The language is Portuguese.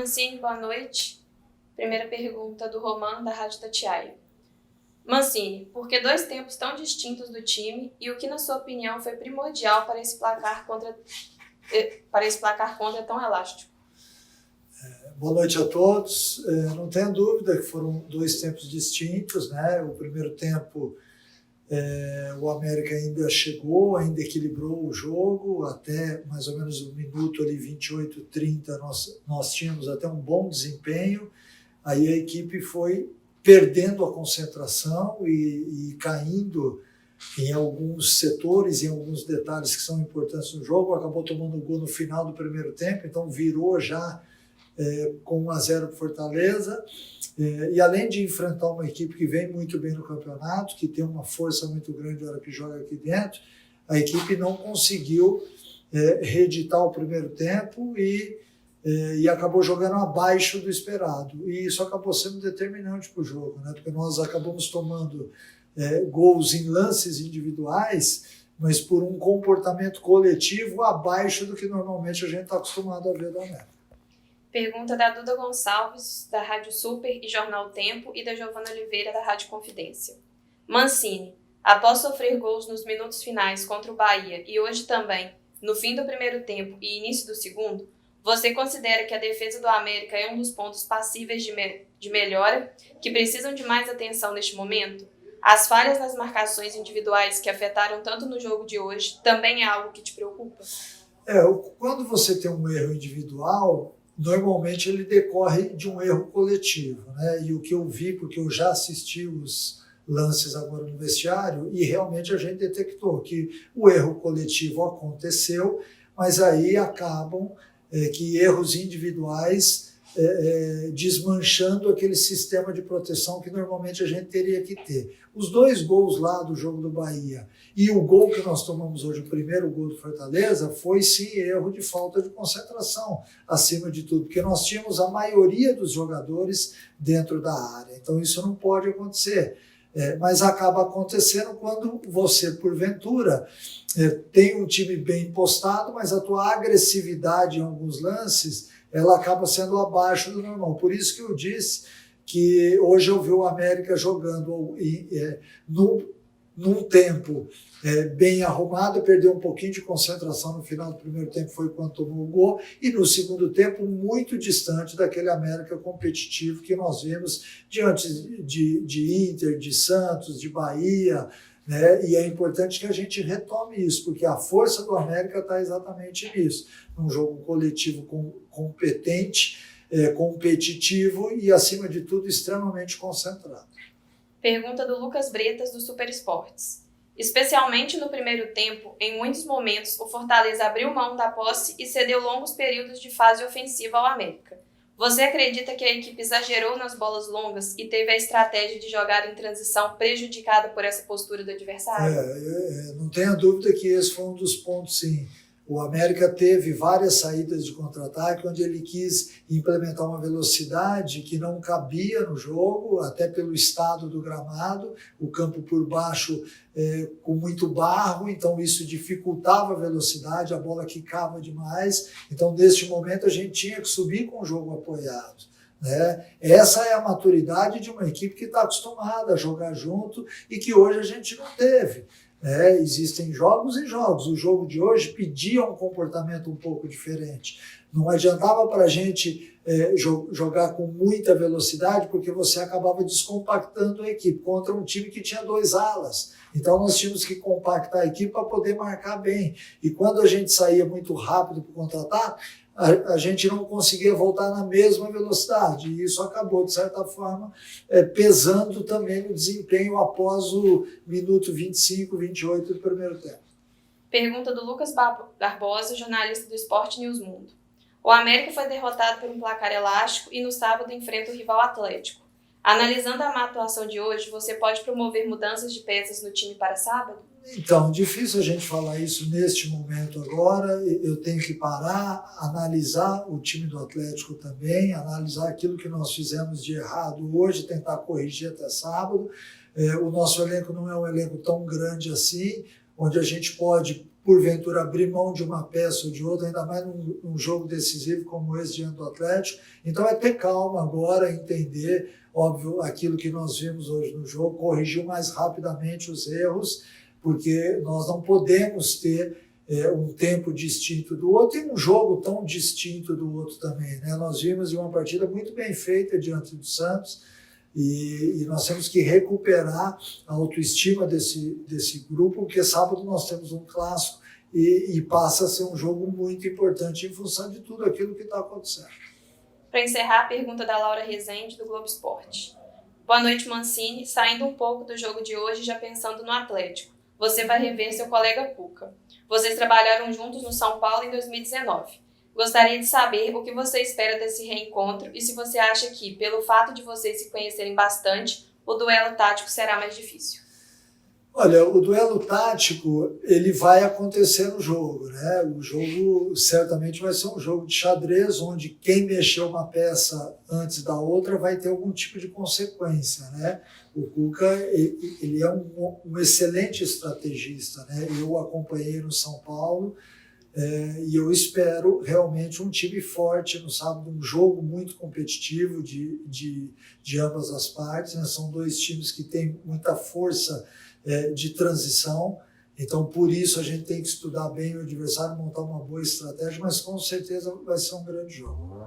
Mancini, boa noite. Primeira pergunta do Roman, da Rádio Tatiaia. Mancini, por que dois tempos tão distintos do time e o que, na sua opinião, foi primordial para esse placar contra tão elástico? Boa noite a todos. Não tenho dúvida que foram dois tempos distintos, né? O primeiro tempo, o América ainda chegou, ainda equilibrou o jogo, até mais ou menos um minuto ali, 28, 30, nós tínhamos até um bom desempenho. Aí a equipe foi perdendo a concentração e caindo em alguns setores, em alguns detalhes que são importantes no jogo. Acabou tomando o gol no final do primeiro tempo, então virou já com 1-0 para Fortaleza, e além de enfrentar uma equipe que vem muito bem no campeonato, que tem uma força muito grande na hora que joga aqui dentro, a equipe não conseguiu reeditar o primeiro tempo e acabou jogando abaixo do esperado, e isso acabou sendo determinante para o jogo, né? Porque nós acabamos tomando gols em lances individuais, mas por um comportamento coletivo abaixo do que normalmente a gente está acostumado a ver do América. Pergunta da Duda Gonçalves, da Rádio Super e Jornal Tempo, e da Giovana Oliveira, da Rádio Confidência. Mancini, após sofrer gols nos minutos finais contra o Bahia e hoje também, no fim do primeiro tempo e início do segundo, você considera que a defesa do América é um dos pontos passíveis de melhora, que precisam de mais atenção neste momento? As falhas nas marcações individuais que afetaram tanto no jogo de hoje também é algo que te preocupa? Quando você tem um erro individual, normalmente ele decorre de um erro coletivo, né? E o que eu vi, porque eu já assisti os lances agora no vestiário, e realmente a gente detectou que o erro coletivo aconteceu, mas aí acabam que erros individuais desmanchando aquele sistema de proteção que normalmente a gente teria que ter. Os dois gols lá do jogo do Bahia e o gol que nós tomamos hoje, o primeiro gol do Fortaleza, foi sim erro de falta de concentração, acima de tudo, porque nós tínhamos a maioria dos jogadores dentro da área, então isso não pode acontecer. Mas acaba acontecendo quando você, porventura, tem um time bem postado, mas a tua agressividade em alguns lances ela acaba sendo abaixo do normal. Por isso que eu disse que hoje eu vi o América jogando num tempo bem arrumado, perdeu um pouquinho de concentração no final do primeiro tempo, foi quando tomou o gol, e no segundo tempo muito distante daquele América competitivo que nós vimos diante de Inter, de Santos, de Bahia, né? E é importante que a gente retome isso, porque a força do América está exatamente nisso, num jogo coletivo competente, competitivo e, acima de tudo, extremamente concentrado. Pergunta do Lucas Bretas, do Super Esportes. Especialmente no primeiro tempo, em muitos momentos, o Fortaleza abriu mão da posse e cedeu longos períodos de fase ofensiva ao América. Você acredita que a equipe exagerou nas bolas longas e teve a estratégia de jogar em transição prejudicada por essa postura do adversário? Não tenha dúvida que esse foi um dos pontos, sim. O América teve várias saídas de contra-ataque, onde ele quis implementar uma velocidade que não cabia no jogo, até pelo estado do gramado, o campo por baixo com muito barro, então isso dificultava a velocidade, a bola quicava demais. Então, neste momento, a gente tinha que subir com o jogo apoiado, né? Essa é a maturidade de uma equipe que está acostumada a jogar junto e que hoje a gente não teve. Existem jogos e jogos. O jogo de hoje pedia um comportamento um pouco diferente. Não adiantava para a gente jogar com muita velocidade, porque você acabava descompactando a equipe contra um time que tinha dois alas. Então nós tínhamos que compactar a equipe para poder marcar bem. E quando a gente saía muito rápido para o contra-ataque, a gente não conseguia voltar na mesma velocidade, e isso acabou, de certa forma, pesando também no desempenho após o minuto 25, 28 do primeiro tempo. Pergunta do Lucas Barbosa, jornalista do Sport News Mundo. O América foi derrotado por um placar elástico e no sábado enfrenta o rival Atlético. Analisando a má atuação de hoje, você pode promover mudanças de peças no time para sábado? Então, difícil a gente falar isso neste momento agora. Eu tenho que parar, analisar o time do Atlético também, analisar aquilo que nós fizemos de errado hoje, tentar corrigir até sábado. O nosso elenco não é um elenco tão grande assim. onde a gente pode, porventura, abrir mão de uma peça ou de outra, ainda mais num jogo decisivo como esse diante do Atlético. Então é ter calma agora, entender, óbvio, aquilo que nós vimos hoje no jogo, corrigir mais rapidamente os erros, porque nós não podemos ter um tempo distinto do outro e um jogo tão distinto do outro também, né? Nós vimos uma partida muito bem feita diante do Santos e nós temos que recuperar a autoestima desse grupo, porque sábado nós temos um clássico e passa a ser um jogo muito importante em função de tudo aquilo que está acontecendo. Para encerrar, a pergunta da Laura Rezende, do Globo Esporte. Boa noite, Mancini. Saindo um pouco do jogo de hoje, já pensando no Atlético. Você vai rever seu colega Cuca. Vocês trabalharam juntos no São Paulo em 2019. Gostaria de saber o que você espera desse reencontro e se você acha que, pelo fato de vocês se conhecerem bastante, o duelo tático será mais difícil. Olha, o duelo tático, ele vai acontecer no jogo, né? O jogo certamente vai ser um jogo de xadrez, onde quem mexeu uma peça antes da outra vai ter algum tipo de consequência, né? O Cuca, ele é um excelente estrategista, né? Eu o acompanhei no São Paulo e eu espero realmente um time forte no sábado, um jogo muito competitivo de ambas as partes, né? São dois times que têm muita força de transição, então por isso a gente tem que estudar bem o adversário, montar uma boa estratégia, mas com certeza vai ser um grande jogo.